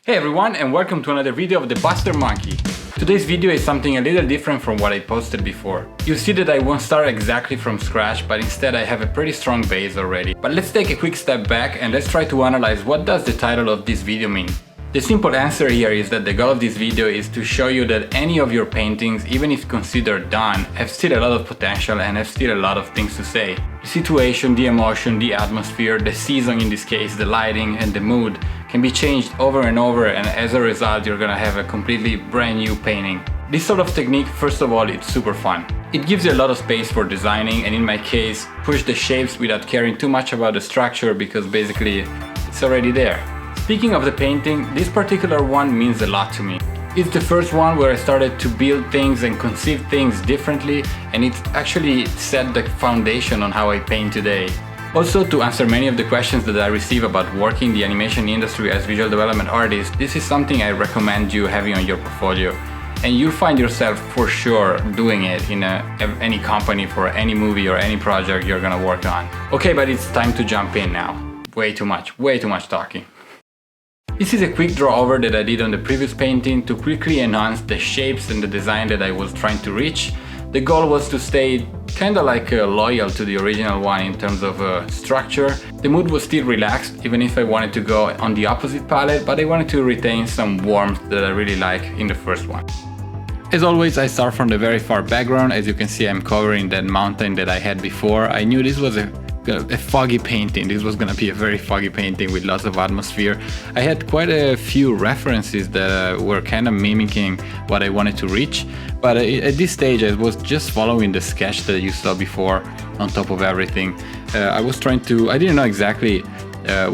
Hey everyone, and welcome to another video of the Buster Monkey. Today's video is something a little different from what I posted before. You'll see that I won't start exactly from scratch, but instead I have a pretty strong base already. But let's take a quick step back and let's try to analyze what does the title of this video mean. The simple answer here is that the goal of this video is to show you that any of your paintings, even if considered done, have still a lot of potential and have still a lot of things to say. The situation, the emotion, the atmosphere, the season in this case, the lighting and the mood can be changed over and over, and as a result you're gonna have a completely brand new painting. This sort of technique, first of all, it's super fun. It gives you a lot of space for designing, and in my case, push the shapes without caring too much about the structure because basically it's already there. Speaking of the painting, this particular one means a lot to me. It's the first one where I started to build things and conceive things differently, and it actually set the foundation on how I paint today. Also, to answer many of the questions that I receive about working in the animation industry as visual development artist, this is something I recommend you having on your portfolio. And you'll find yourself for sure doing it in any company for any movie or any project you're gonna work on. Okay, but it's time to jump in now. Way too much talking. This is a quick draw over that I did on the previous painting to quickly enhance the shapes and the design that I was trying to reach. The goal was to stay kinda like loyal to the original one in terms of structure. The mood was still relaxed, even if I wanted to go on the opposite palette, but I wanted to retain some warmth that I really like in the first one. As always, I start from the very far background. As you can see, I'm covering that mountain that I had before. I knew this was a foggy painting. This was gonna be a very foggy painting with lots of atmosphere. I had quite a few references that were kind of mimicking what I wanted to reach, but at this stage I was just following the sketch that you saw before on top of everything. I didn't know exactly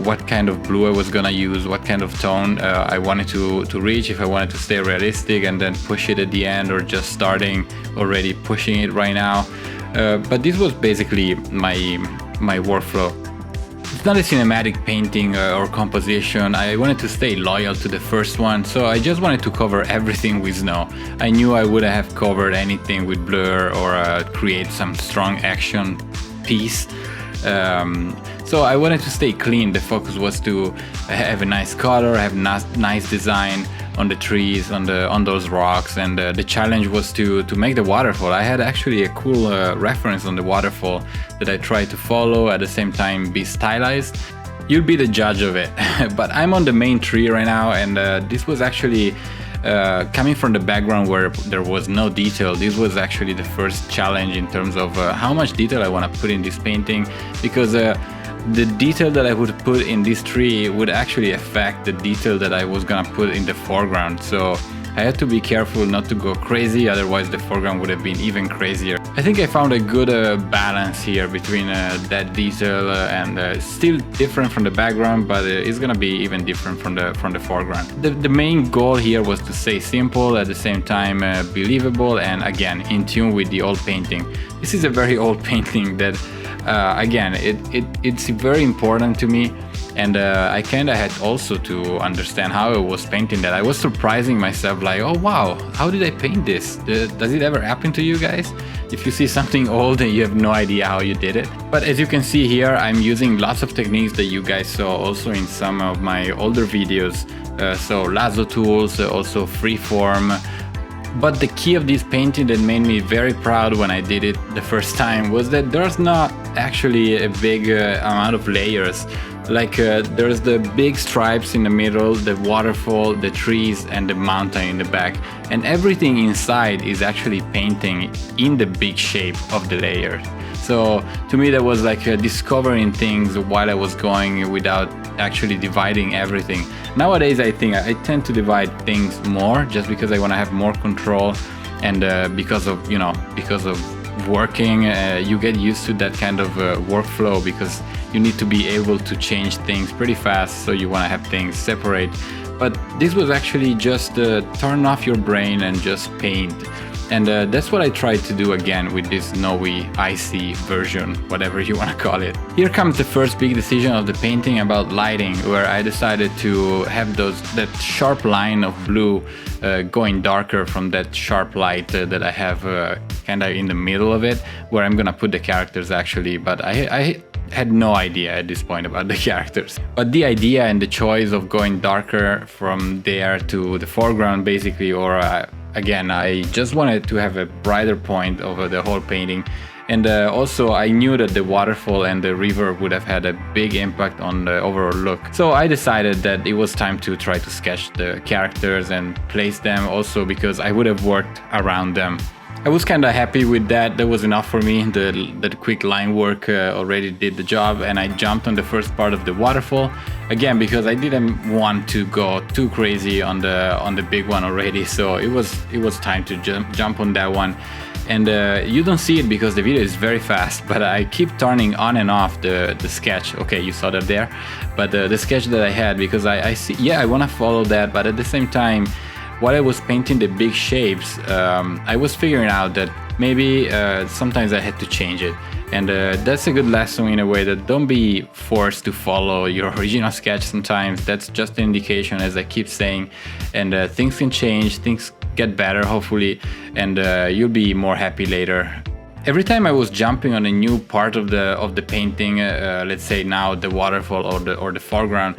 what kind of blue I was gonna use, what kind of tone I wanted to reach, if I wanted to stay realistic and then push it at the end, or just starting already pushing it right now. But this was basically my workflow. It's not a cinematic painting or composition. I wanted to stay loyal to the first one, so I just wanted to cover everything with snow. I knew I wouldn't have covered anything with blur or create some strong action piece. So I wanted to stay clean. The focus was to have a nice color, have nice design on the trees, on those rocks, and the challenge was to make the waterfall. I had actually a cool reference on the waterfall that I tried to follow, at the same time be stylized. You'll be the judge of it. But I'm on the main tree right now, and this was actually coming from the background where there was no detail. This was actually the first challenge in terms of how much detail I want to put in this painting, because the detail that I would put in this tree would actually affect the detail that I was gonna put in the foreground. So I had to be careful not to go crazy, otherwise the foreground would have been even crazier. I think I found a good balance here between that detail and still different from the background, but it's gonna be even different from the foreground. The main goal here was to stay simple, at the same time believable, and again in tune with the old painting. This is a very old painting that again, it's very important to me, and I kinda had also to understand how I was painting that. I was surprising myself, like, oh wow, how did I paint this? Does it ever happen to you guys? If you see something old and you have no idea how you did it. But as you can see here, I'm using lots of techniques that you guys saw also in some of my older videos. So lasso tools, also freeform. But the key of this painting that made me very proud when I did it the first time was that there's not actually a big amount of layers. Like there's the big stripes in the middle, the waterfall, the trees, and the mountain in the back. And everything inside is actually painting in the big shape of the layers. So to me that was like discovering things while I was going without actually dividing everything. Nowadays I think I tend to divide things more just because I want to have more control, and because of working you get used to that kind of workflow, because you need to be able to change things pretty fast, so you want to have things separate. But this was actually just turn off your brain and just paint. And that's what I tried to do again with this snowy, icy version, whatever you want to call it. Here comes the first big decision of the painting about lighting, where I decided to have that sharp line of blue going darker from that sharp light that I have kind of in the middle of it, where I'm gonna put the characters actually. But I had no idea at this point about the characters. But the idea and the choice of going darker from there to the foreground basically, or again, I just wanted to have a brighter point over the whole painting. And also I knew that the waterfall and the river would have had a big impact on the overall look. So I decided that it was time to try to sketch the characters and place them, also because I would have worked around them. I was kind of happy with that. That was enough for me. The quick line work already did the job, and I jumped on the first part of the waterfall again because I didn't want to go too crazy on the big one already. So it was time to jump on that one. And you don't see it because the video is very fast, but I keep turning on and off the sketch. Okay, you saw that there, but the sketch that I had, because I see, yeah, I want to follow that, but at the same time, while I was painting the big shapes, I was figuring out that maybe sometimes I had to change it. And that's a good lesson in a way, that don't be forced to follow your original sketch sometimes. That's just an indication, as I keep saying, and things can change, things get better hopefully, and you'll be more happy later. Every time I was jumping on a new part of the painting, let's say now the waterfall or the foreground,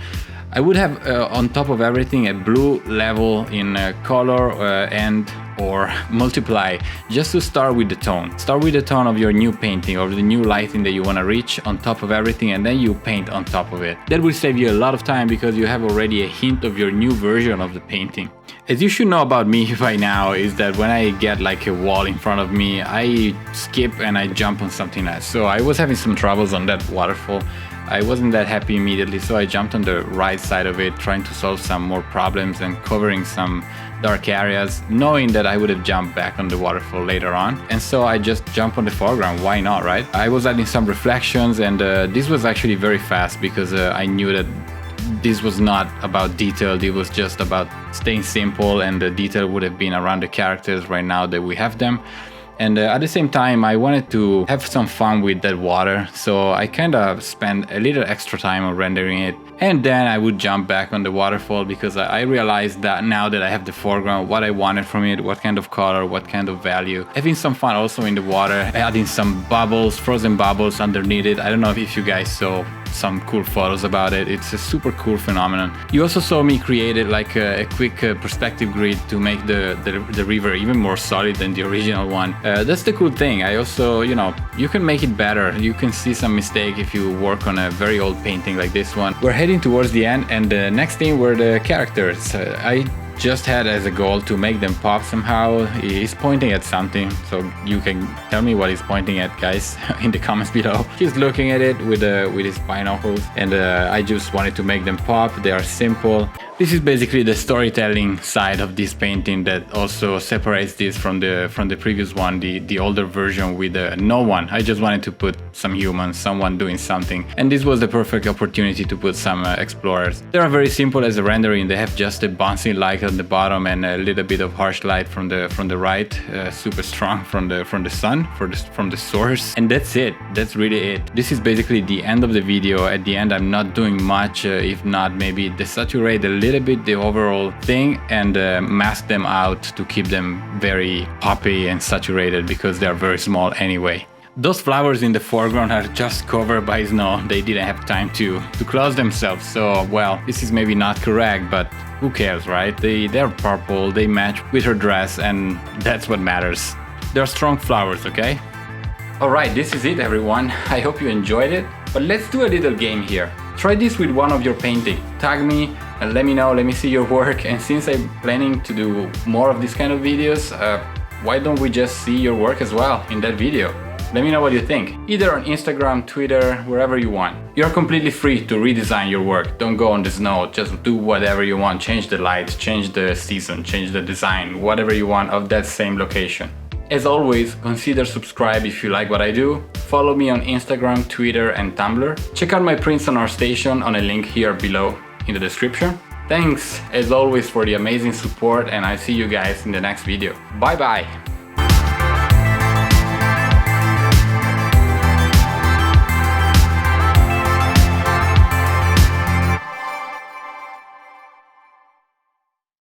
I would have on top of everything a blue level in color and or multiply, just to start with the tone. Start with the tone of your new painting or the new lighting that you want to reach on top of everything, and then you paint on top of it. That will save you a lot of time because you have already a hint of your new version of the painting. As you should know about me by now is that when I get like a wall in front of me, I skip and I jump on something else. So I was having some troubles on that waterfall. I wasn't that happy immediately, so I jumped on the right side of it, trying to solve some more problems and covering some dark areas, knowing that I would have jumped back on the waterfall later on. And so I just jumped on the foreground, why not, right? I was adding some reflections, and this was actually very fast because I knew that this was not about detail, it was just about staying simple, and the detail would have been around the characters right now that we have them. And at the same time, I wanted to have some fun with that water, so I kind of spent a little extra time on rendering it. And then I would jump back on the waterfall because I realized that now that I have the foreground, what I wanted from it, what kind of color, what kind of value. Having some fun also in the water, adding some bubbles, frozen bubbles underneath it. I don't know if you guys saw some cool photos about it. It's a super cool phenomenon. You also saw me create like a quick perspective grid to make the river even more solid than the original one. That's the cool thing. I also, you know, you can make it better. You can see some mistake if you work on a very old painting like this one. We're heading towards the end, and the next thing were the characters. I just had as a goal to make them pop somehow. He's pointing at something, so you can tell me what he's pointing at, guys, in the comments below. He's looking at it with his binoculars, and I just wanted to make them pop. They are simple. This is basically the storytelling side of this painting that also separates this from the previous one, the older version with no one. I just wanted to put some humans, someone doing something, and this was the perfect opportunity to put some explorers. They are very simple as a rendering. They have just a bouncing light on the bottom and a little bit of harsh light from the right, super strong from the sun, from the source, and that's it. That's really it. This is basically the end of the video. At the end, I'm not doing much, if not maybe desaturate a little bit the overall thing and mask them out to keep them very poppy and saturated because they are very small anyway. Those flowers in the foreground are just covered by snow. They didn't have time to close themselves, so well, this is maybe not correct, but who cares, right? They're purple, they match with her dress, and that's what matters. They're strong flowers, okay? Alright, this is it everyone. I hope you enjoyed it, but let's do a little game here. Try this with one of your paintings. Tag me and let me know, let me see your work, and since I'm planning to do more of these kind of videos, why don't we just see your work as well in that video? Let me know what you think, either on Instagram, Twitter, wherever you want. You're completely free to redesign your work. Don't go on this note, just do whatever you want. Change the light, change the season, change the design, whatever you want of that same location. As always, consider subscribe if you like what I do. Follow me on Instagram, Twitter and Tumblr. Check out my prints on ArtStation on a link here below in the description. Thanks as always for the amazing support, and I see you guys in the next video. Bye bye!